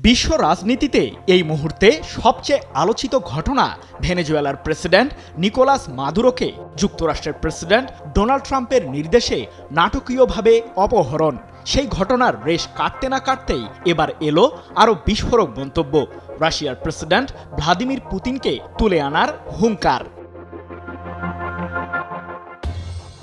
বিশ্ব রাজনীতিতে এই মুহূর্তে সবচেয়ে আলোচিত ঘটনা ভেনেজুয়েলার প্রেসিডেন্ট নিকোলাস মাদুরোকে যুক্তরাষ্ট্রের প্রেসিডেন্ট ডোনাল্ড ট্রাম্পের নির্দেশে নাটকীয়ভাবে অপহরণ। সেই ঘটনার রেশ কাটতে না কাটতেই এবার এলো আরও বিস্ফোরক মন্তব্য, রাশিয়ার প্রেসিডেন্ট ভ্লাদিমির পুতিনকে তুলে আনার হুঙ্কার।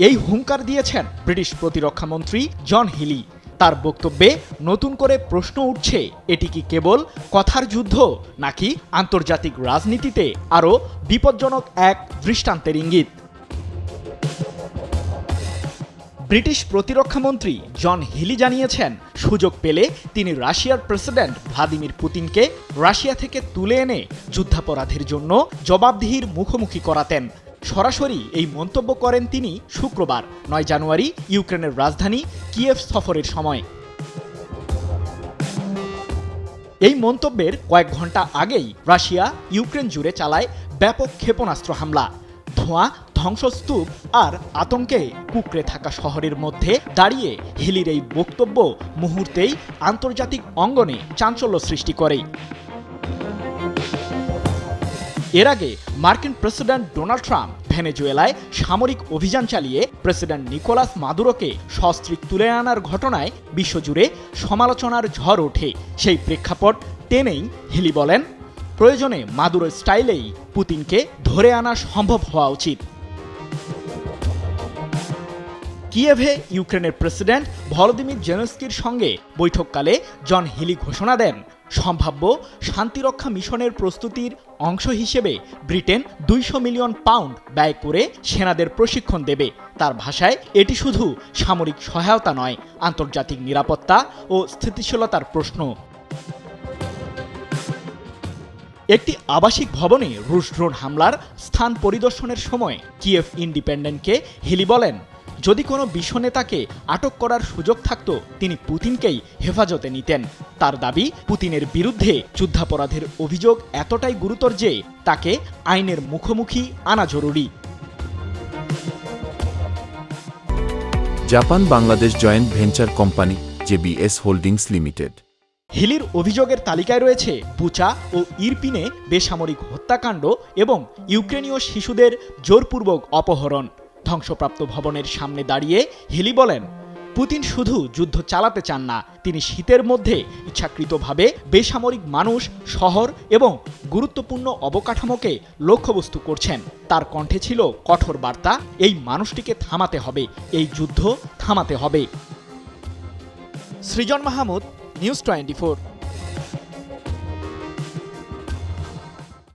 এই হুঙ্কার দিয়েছেন ব্রিটিশ প্রতিরক্ষামন্ত্রী জন হিলি। তার বক্তব্যে নতুন করে প্রশ্ন উঠছে, এটি কি কেবল কথার যুদ্ধ, নাকি আন্তর্জাতিক রাজনীতিতে আরও বিপজ্জনক এক দৃষ্টান্তের ইঙ্গিত? ব্রিটিশ প্রতিরক্ষামন্ত্রী জন হিলি জানিয়েছেন, সুযোগ পেলে তিনি রাশিয়ার প্রেসিডেন্ট ভ্লাদিমির পুতিনকে রাশিয়া থেকে তুলে এনে যুদ্ধাপরাধের জন্য জবাবদিহির মুখোমুখি করাতেন। সরাসরি এই মন্তব্য করেন তিনি শুক্রবার 9 জানুয়ারি ইউক্রেনের রাজধানী কিয়েভ সফরের সময়। এই মন্তব্যের কয়েক ঘন্টা আগেই রাশিয়া ইউক্রেন জুড়ে চালায় ব্যাপক ক্ষেপণাস্ত্র হামলা। ধোঁয়া, ধ্বংসস্তূপ আর আতঙ্কে কুঁকড়ে থাকা শহরের মধ্যে দাঁড়িয়ে হিলির এই বক্তব্য মুহূর্তেই আন্তর্জাতিক অঙ্গনে চাঞ্চল্য সৃষ্টি করে। এর আগে মার্কিন প্রেসিডেন্ট ডোনাল্ড ট্রাম্প ভেনেজুয়েলায় সামরিক অভিযান চালিয়ে প্রেসিডেন্ট নিকোলাস মাদুরোকে সস্ত্রীক তুলে আনার ঘটনায় বিশ্বজুড়ে সমালোচনার ঝড় ওঠে। সেই প্রেক্ষাপট টেনেই হিলি বলেন, প্রয়োজনে মাদুরো স্টাইলেই পুতিনকে ধরে আনা সম্ভব হওয়া উচিত। কিয়েভে ইউক্রেনের প্রেসিডেন্ট ভলোদিমির জেলেনস্কির সঙ্গে বৈঠককালে জন হিলি ঘোষণা দেন, সম্ভাব্য শান্তিরক্ষা মিশনের প্রস্তুতির অংশ হিসেবে ব্রিটেন 200 মিলিয়ন পাউন্ড ব্যয় করে সেনাদের প্রশিক্ষণ দেবে। তার ভাষায়, এটি শুধু সামরিক সহায়তা নয়, আন্তর্জাতিক নিরাপত্তা ও স্থিতিশীলতার প্রশ্ন। একটি আবাসিক ভবনে রুশ ড্রোন হামলার স্থান পরিদর্শনের সময় কিয়েভ ইন্ডিপেন্ডেন্টকে হিলি বলেন, যদি কোনো বিশ্ব নেতাকে আটক করার সুযোগ থাকত, তিনি পুতিনকেই হেফাজতে নিতেন। তার দাবি, পুতিনের বিরুদ্ধে যুদ্ধাপরাধের অভিযোগ এতটাই গুরুতর যে তাকে আইনের মুখোমুখি আনা জরুরি। Japan Bangladesh joint venture company JBS holdings limited. হিলির অভিযোগের তালিকায় রয়েছে বুচা ও ইরপিনে বেসামরিক হত্যাকাণ্ড এবং ইউক্রেনীয় শিশুদের জোরপূর্বক অপহরণ। ধ্বংসপ্রাপ্ত ভবনের সামনে দাঁড়িয়ে হিলি বলেন, পুতিন শুধু যুদ্ধ চালাতে চান না, তিনি শীতের মধ্যে ইচ্ছাকৃতভাবে বেসামরিক মানুষ, শহর এবং গুরুত্বপূর্ণ অবকাঠামোকে লক্ষ্যবস্তু করছেন। তার কণ্ঠে ছিল কঠোর বার্তা, এই মানুষটিকে থামাতে হবে, এই যুদ্ধ থামাতে হবে। সৃজন মাহমুদ, নিউজ 24।